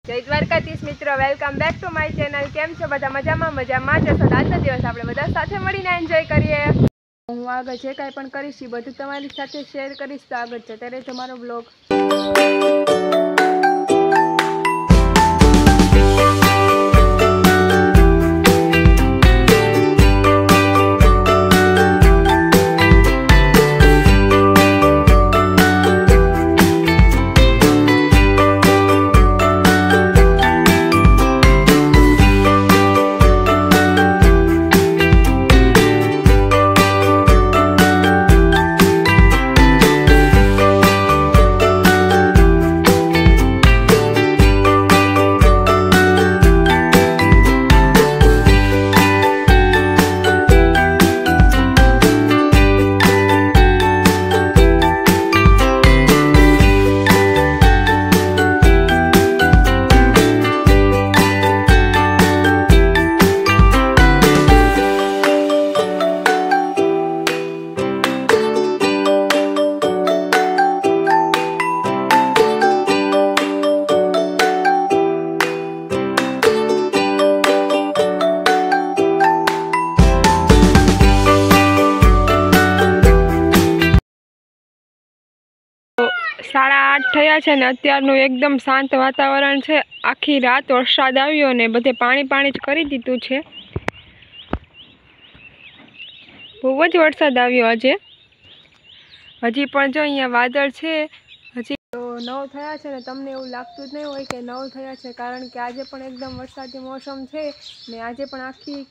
જય દ્વારકાધીશ મિત્રો, welcome back to my channel. કેમ છો બધા? મજામાં જ હશો। આજનો દિવસ આપણે બધા સાથે મળીને એન્જોય કરીએ। હું આગળ જે કાંઈ પણ કરીશ એ બધું તમારી સાથે શેર કરીશ, તો આગળ જતા રહેજો મારો બ્લોગ। साढ़ा 8 थया छे ने अत्यारनुं एकदम शांत वातावरण छे। आखी रात वरसाद आव्यो ने बधे पाणी पाणी ज करी दीधुं छे। बहु ज वरसाद आव्यो आजे। हजी पण जो अहींया वादळ छे, हजी तो 9 थया छे ने तमने एवुं लागतुं ज नहीं होय के 9 थया छे, कारण के आजे पण एकदम वरसादी मौसम छे ने आजे पण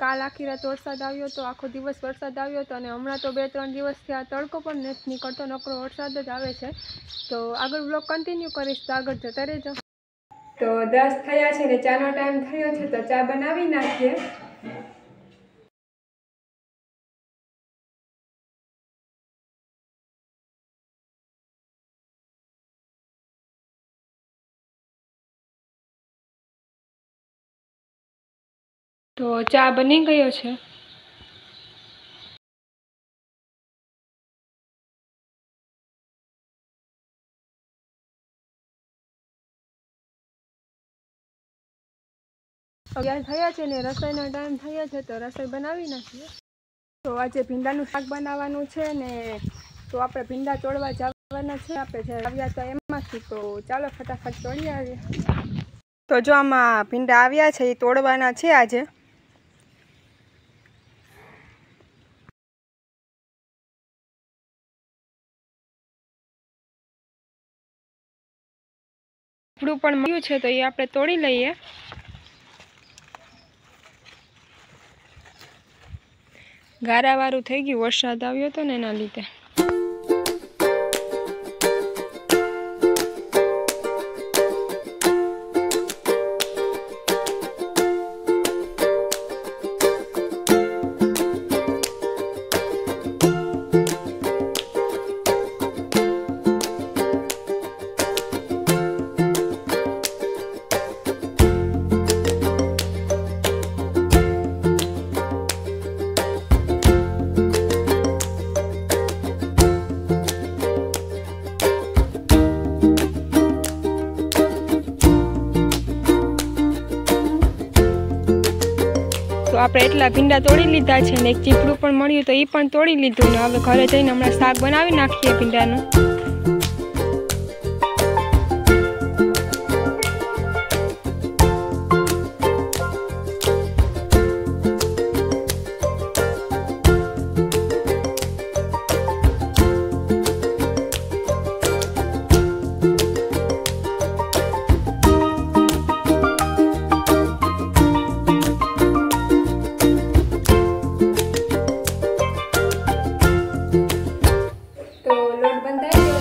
काल आखी रात वरसाद आव्यो तो, आखो दिवस वरसाद आव्यो तो अने हमणां तो 2-3 दिवस थया तड़को पण नथी निकळतो, नकरो वरसाद ज आवे छे। तो आगळ ब्लॉग कंटिन्यू करीश, तो आगळ जता रहेजो। तो 10 थया छे ने चानो टाइम थयो छे, तो चा बनावी नाखीए। तो चा बनी गयो छे। अगियार थया छे ने रसोईनो टाइम थयो छे, तो रसोई बनावी नाखीए। तो आज भींडानुं शाक बनाववानुं छे ने, तो आपणे भींडा तोड़वा जवाना छे। आपणे जे आव्या तो एमांथी, तो चालो फटाफट तोड़ी आवीए। तो जो आमां भींडा आव्या छे ए तोड़वाना छे आजे। આપણું પણ મળ્યું છે, તો એ આપણે તોડી લઈએ। ગારાવાળું થઈ ગયું, વરસાદ આવ્યો હતો ને એના લીધે। तो आपणे एटला भींडा तोड़ी लीधा छे ने एक चीपड़ुं पण मळ्युं, तो ई पण तोड़ी लीधुं ने हवे घरे जईने हमणां शाक बनावी नाखीए भींडानुं। तो लोट बंधाई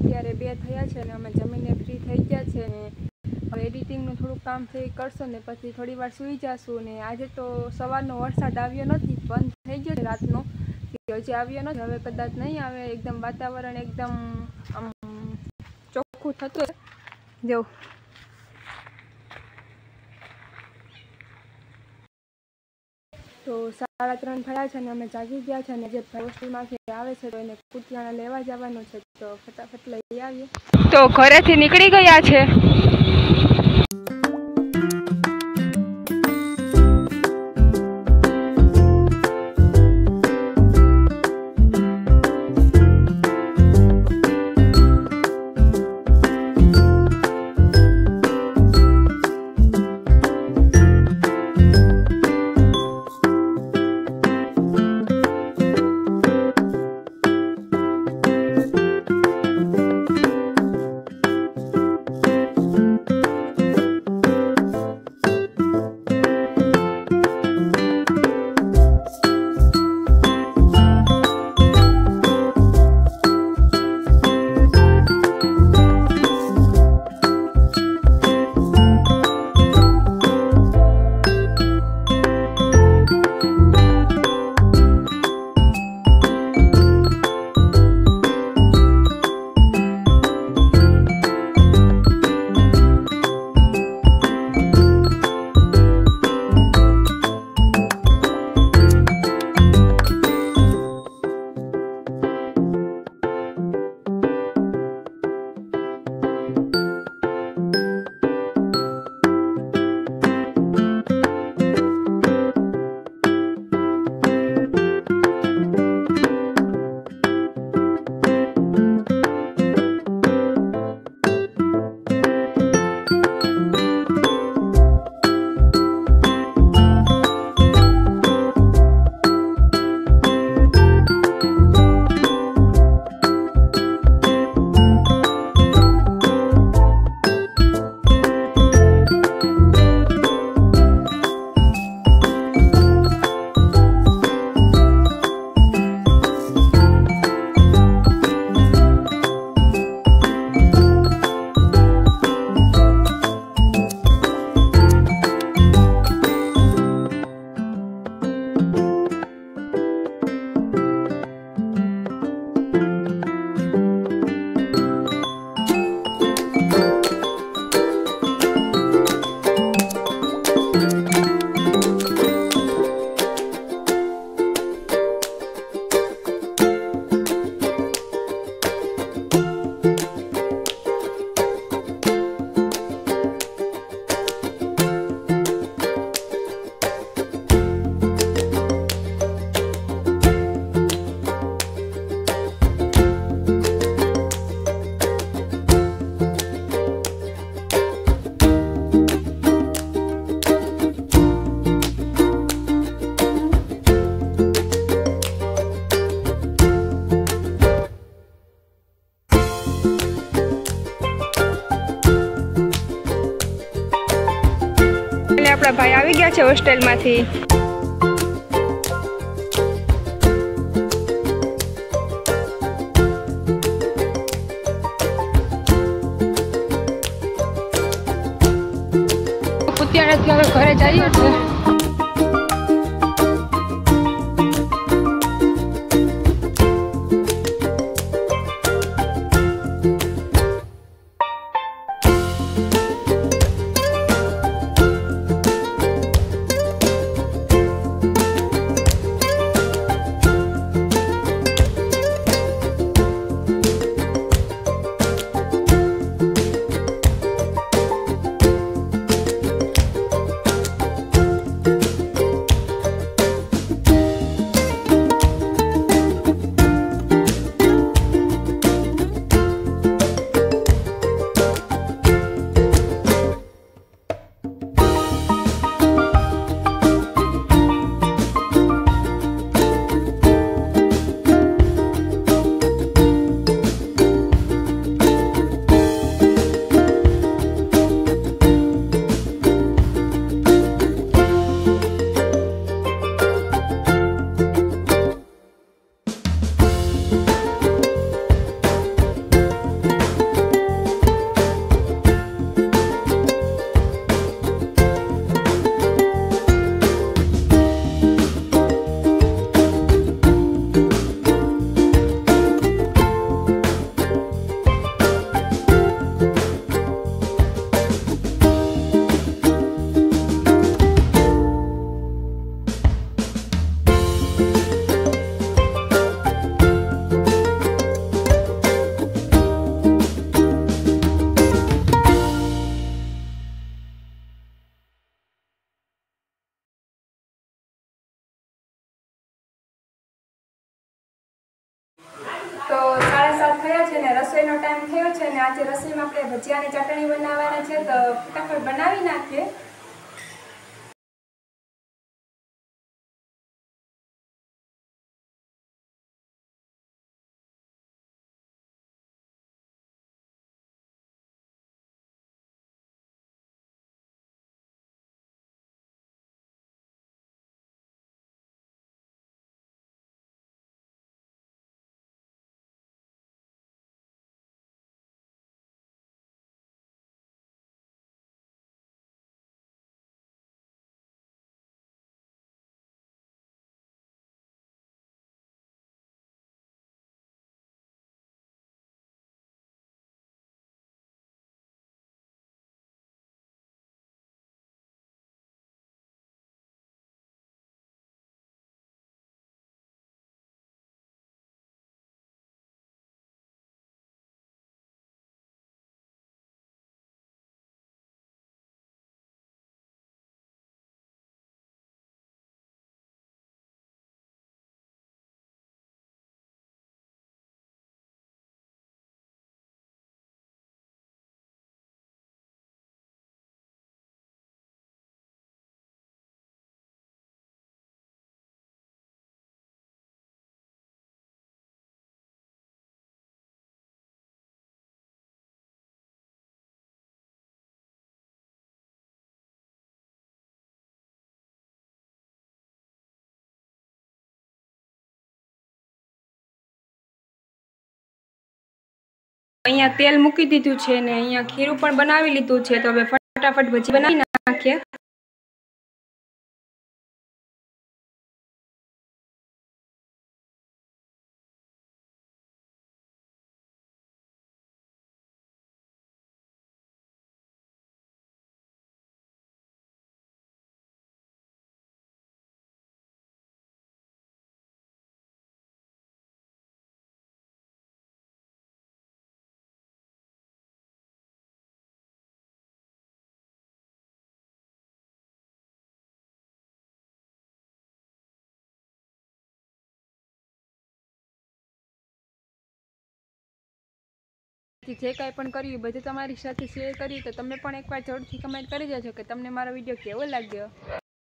અત્યારે 2 થયા છે અને અમે જમીને ફ્રી થઈ ગયા છે ને હવે એડિટિંગનું થોડુંક કામ છે એ કરશું ને પછી થોડી વાર સૂઈ જશું ને આજે તો સવારનો વરસાદ આવ્યો નથી, બંધ થઈ ગયો છે રાતનો, હજી આવ્યો નથી, હવે કદાચ નહીં આવે, એકદમ વાતાવરણ એકદમ આમ ચોખ્ખું થતું જો તો 3:30 થયા છે ને અમે જાગી ગયા છે અને જે હોસ્ટેલમાંથી આવે છે તો એને કુટિયાણા લેવા જવાનું છે તો ફટાફટ લઈ આવીએ. તો ઘરેથી નીકળી ગયા છે. આપણા ભાઈ આવી ગયા છે હોસ્ટેલમાંથી. કુતિયાણાથી હવે ઘરે જઈએ છીએ. ટાઈમ થયો છે અને આજે રસોઈમાં આપણે ભજીયાની ચટણી બનાવવાના છે, તો ફટાફટ બનાવી નાખીએ. અહીંયા તેલ મૂકી દીધું છે ને અહીંયા ખીરું પણ બનાવી લીધું છે, તો હવે ફટાફટ ભજી બનાવી નાખીએ. જે કાંઈ પણ કર્યું બધું તમારી સાથે શેર કર્યું, તો તમે પણ એકવાર જરૂરથી કમેન્ટ કરી દેજો કે તમને મારો વિડીયો કેવો લાગ્યો.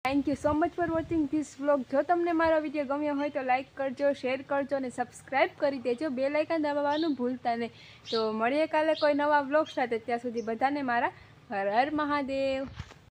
Thank you so much for watching this vlog. જો તમને મારો વિડીયો ગમ્યો હોય તો લાઇક કરજો, શેર કરજો અને સબસ્ક્રાઈબ કરી દેજો. બેલ આઇકન દબાવવાનું ભૂલતા નહીં. તો મળીએ કાલે કોઈ નવા વ્લોગ સાથે. ત્યાં સુધી બધાને મારા હર હર મહાદેવ.